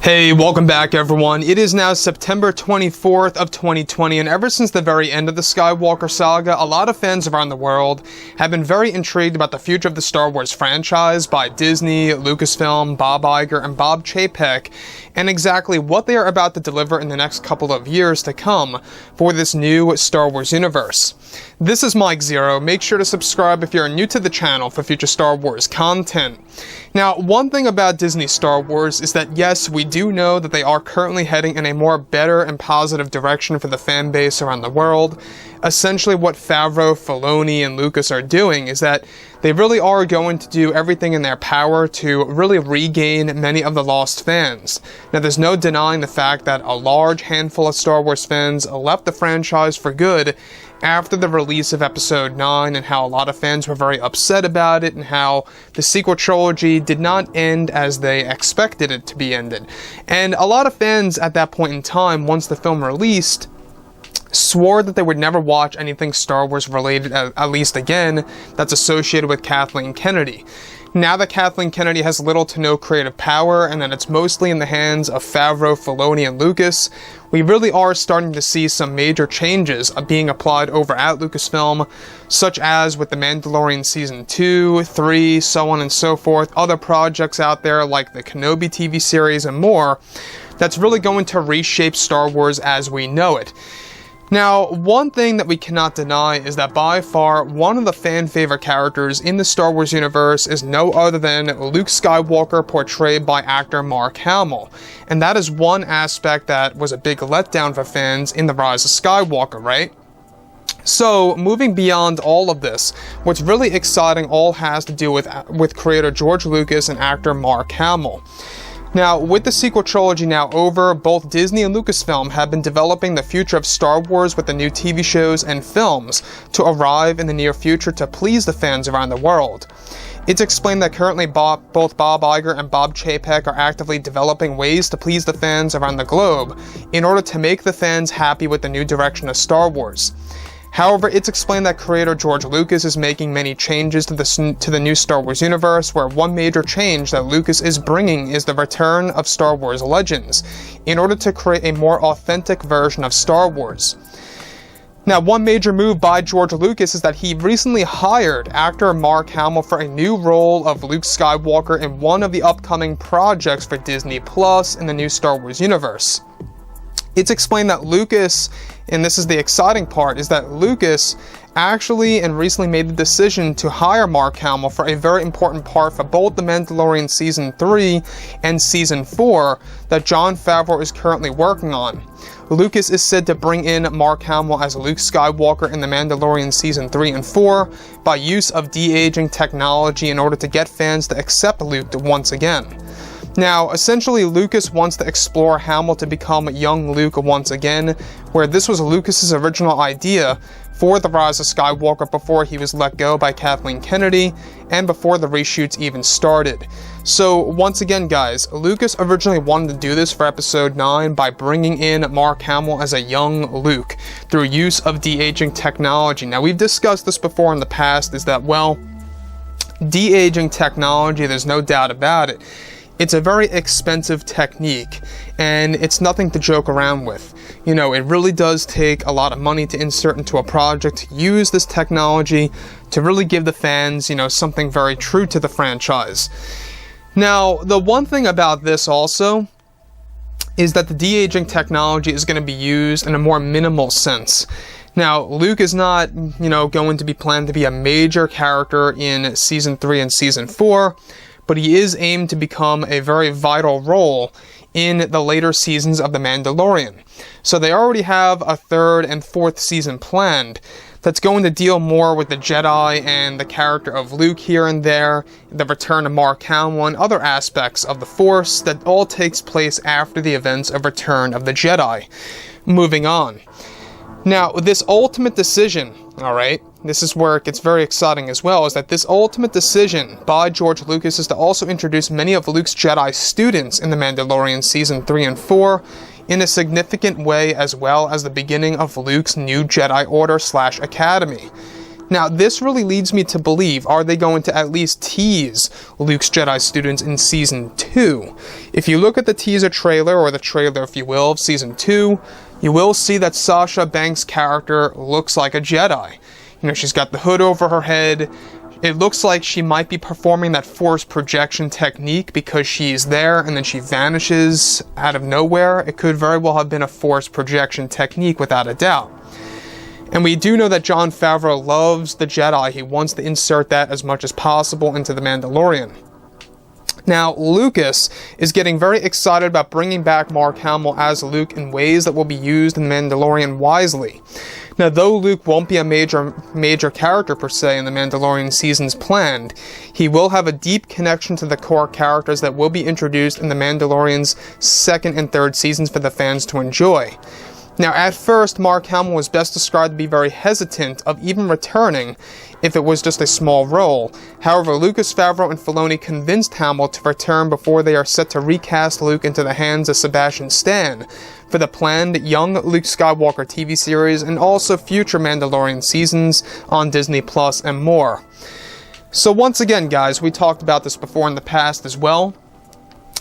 Hey, welcome back everyone. It is now September 24th of 2020, and ever since the very end of the Skywalker saga, a lot of fans around the world have been very intrigued about the future of the Star Wars franchise by Disney, Lucasfilm, Bob Iger, and Bob Chapek, and exactly what they are about to deliver in the next couple of years to come for this new Star Wars universe. This is Mike Zero. Make sure to subscribe if you're new to the channel for future Star Wars content. Now, one thing about Disney Star Wars is that yes, we do know that they are currently heading in a more better and positive direction for the fan base around the world. Essentially what Favreau, Filoni, and Lucas are doing is that they really are going to do everything in their power to really regain many of the lost fans. Now, there's no denying the fact that a large handful of Star Wars fans left the franchise for good after the release of Episode 9, and how a lot of fans were very upset about it, and how the sequel trilogy did not end as they expected it to be ended. And a lot of fans at that point in time, once the film released, swore that they would never watch anything Star Wars related, at least again, that's associated with Kathleen Kennedy. Now that Kathleen Kennedy has little to no creative power, and that it's mostly in the hands of Favreau, Filoni, and Lucas, we really are starting to see some major changes being applied over at Lucasfilm, such as with The Mandalorian Season 2, 3, so on and so forth, other projects out there like the Kenobi TV series and more, that's really going to reshape Star Wars as we know it. Now, one thing that we cannot deny is that by far one of the fan favorite characters in the Star Wars universe is no other than Luke Skywalker, portrayed by actor Mark Hamill. And that is one aspect that was a big letdown for fans in The Rise of Skywalker, right? So, moving beyond all of this, what's really exciting all has to do with creator George Lucas and actor Mark Hamill. Now, with the sequel trilogy now over, both Disney and Lucasfilm have been developing the future of Star Wars with the new TV shows and films to arrive in the near future to please the fans around the world. It's explained that currently both Bob Iger and Bob Chapek are actively developing ways to please the fans around the globe in order to make the fans happy with the new direction of Star Wars. However, it's explained that creator George Lucas is making many changes to the new Star Wars universe, where one major change that Lucas is bringing is the return of Star Wars Legends, in order to create a more authentic version of Star Wars. Now, one major move by George Lucas is that he recently hired actor Mark Hamill for a new role of Luke Skywalker in one of the upcoming projects for Disney Plus in the new Star Wars universe. It's explained that Lucas, and this is the exciting part, is that Lucas actually and recently made the decision to hire Mark Hamill for a very important part for both The Mandalorian Season 3 and Season 4 that Jon Favreau is currently working on. Lucas is said to bring in Mark Hamill as Luke Skywalker in The Mandalorian Season 3 and 4 by use of de-aging technology in order to get fans to accept Luke once again. Now, essentially, Lucas wants to explore Hamill to become young Luke once again, where this was Lucas's original idea for The Rise of Skywalker before he was let go by Kathleen Kennedy, and before the reshoots even started. So, once again guys, Lucas originally wanted to do this for Episode 9 by bringing in Mark Hamill as a young Luke, through use of de-aging technology. Now, we've discussed this before in the past, is that, well, de-aging technology, there's no doubt about it. It's a very expensive technique, and it's nothing to joke around with. You know, it really does take a lot of money to insert into a project, to use this technology to really give the fans, you know, something very true to the franchise. Now, the one thing about this also is that the de-aging technology is going to be used in a more minimal sense. Now, Luke is not, you know, going to be planned to be a major character in Season 3 and Season 4, but he is aimed to become a very vital role in the later seasons of The Mandalorian. So they already have a 3rd and 4th season planned that's going to deal more with the Jedi and the character of Luke here and there, the return of Mark Hamill, and other aspects of the Force that all takes place after the events of Return of the Jedi. Moving on. Now, this ultimate decision, alright, this is where it gets very exciting as well, is that this ultimate decision by George Lucas is to also introduce many of Luke's Jedi students in The Mandalorian Season 3 and 4 in a significant way, as well as the beginning of Luke's new Jedi Order / Academy. Now, this really leads me to believe, are they going to at least tease Luke's Jedi students in Season 2? If you look at the teaser trailer, or the trailer, if you will, of Season 2, you will see that Sasha Banks' character looks like a Jedi. You know, she's got the hood over her head. It looks like she might be performing that force projection technique because she's there and then she vanishes out of nowhere. It could very well have been a force projection technique without a doubt. And we do know that Jon Favreau loves the Jedi. He wants to insert that as much as possible into The Mandalorian. Now, Lucas is getting very excited about bringing back Mark Hamill as Luke in ways that will be used in The Mandalorian wisely. Now, though Luke won't be a major character per se in The Mandalorian seasons planned, he will have a deep connection to the core characters that will be introduced in The Mandalorian's second and third seasons for the fans to enjoy. Now, at first, Mark Hamill was best described to be very hesitant of even returning if it was just a small role. However, Lucas, Favreau, and Filoni convinced Hamill to return before they are set to recast Luke into the hands of Sebastian Stan for the planned young Luke Skywalker TV series and also future Mandalorian seasons on Disney Plus and more. So once again, guys, we talked about this before in the past as well,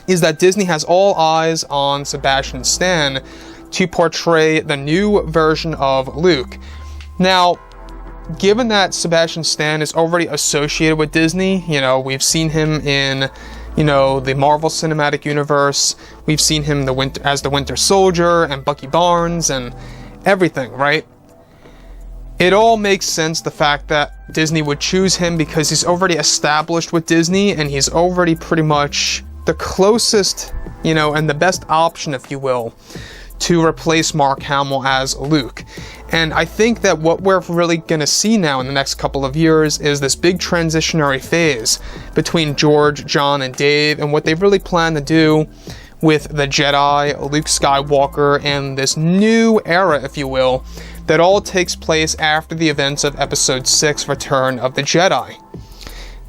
is that Disney has all eyes on Sebastian Stan to portray the new version of Luke. Now, given that Sebastian Stan is already associated with Disney, you know, we've seen him in, you know, the Marvel Cinematic Universe, we've seen him as the Winter Soldier and Bucky Barnes and everything, right? It all makes sense, the fact that Disney would choose him because he's already established with Disney and he's already pretty much the closest, you know, and the best option, if you will, to replace Mark Hamill as Luke. And I think that what we're really going to see now in the next couple of years is this big transitionary phase between George, John, and Dave, and what they really plan to do with the Jedi, Luke Skywalker, and this new era, if you will, that all takes place after the events of Episode 6, Return of the Jedi.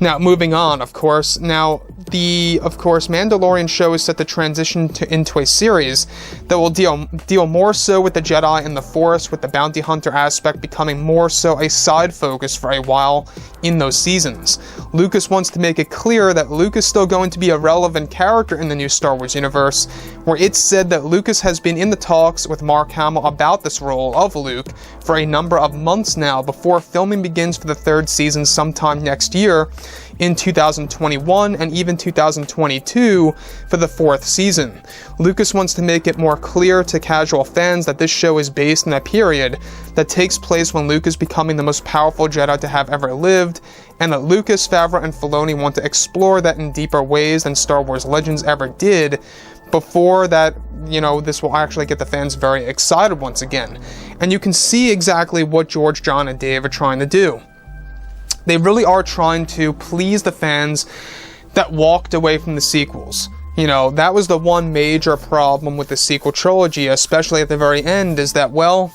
Now, moving on, of course. Now, the Mandalorian show is set to transition into a series that will deal more so with the Jedi and the Force, with the bounty hunter aspect becoming more so a side focus for a while in those seasons. Lucas wants to make it clear that Luke is still going to be a relevant character in the new Star Wars universe, where it's said that Lucas has been in the talks with Mark Hamill about this role of Luke for a number of months now before filming begins for the third season sometime next year, in 2021 and even 2022 for the fourth season. Lucas wants to make it more clear to casual fans that this show is based in a period that takes place when Luke is becoming the most powerful Jedi to have ever lived, and that Lucas, Favreau, and Filoni want to explore that in deeper ways than Star Wars Legends ever did. Before that, you know, this will actually get the fans very excited once again. And you can see exactly what George, John, and Dave are trying to do. They really are trying to please the fans that walked away from the sequels. You know, that was the one major problem with the sequel trilogy, especially at the very end, is that, well,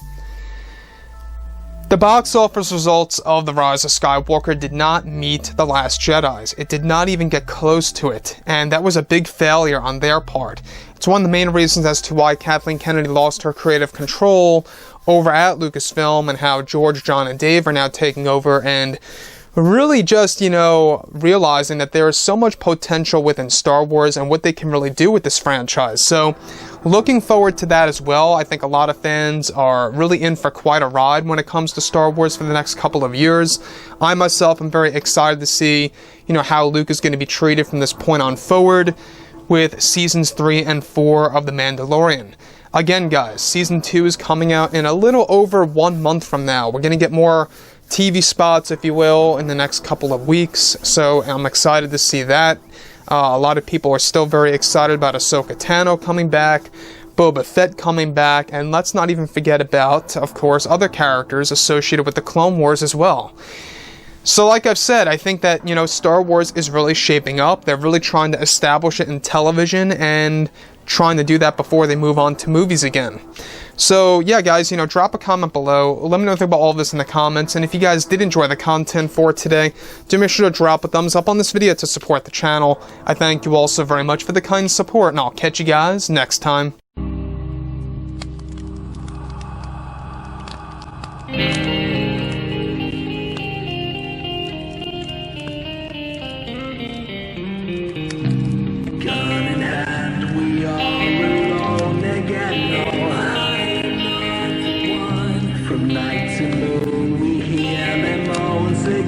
the box office results of The Rise of Skywalker did not meet The Last Jedi's. It did not even get close to it, and that was a big failure on their part. It's one of the main reasons as to why Kathleen Kennedy lost her creative control over at Lucasfilm, and how George, John, and Dave are now taking over and really just, you know, realizing that there is so much potential within Star Wars and what they can really do with this franchise. So, looking forward to that as well. I think a lot of fans are really in for quite a ride when it comes to Star Wars for the next couple of years. I myself am very excited to see, you know, how Luke is going to be treated from this point on forward with Seasons 3 and 4 of The Mandalorian. Again, guys, Season 2 is coming out in a little over 1 month from now. We're going to get more TV spots, if you will, in the next couple of weeks, so I'm excited to see that. A lot of people are still very excited about Ahsoka Tano coming back, Boba Fett coming back, and let's not even forget about, of course, other characters associated with the Clone Wars as well. So like I've said, I think that, you know, Star Wars is really shaping up. They're really trying to establish it in television and trying to do that before they move on to movies again. So yeah, guys, you know, drop a comment below. Let me know what you think about all of this in the comments. And if you guys did enjoy the content for today, do make sure to drop a thumbs up on this video to support the channel. I thank you all so very much for the kind support, and I'll catch you guys next time.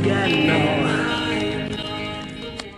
galaxy.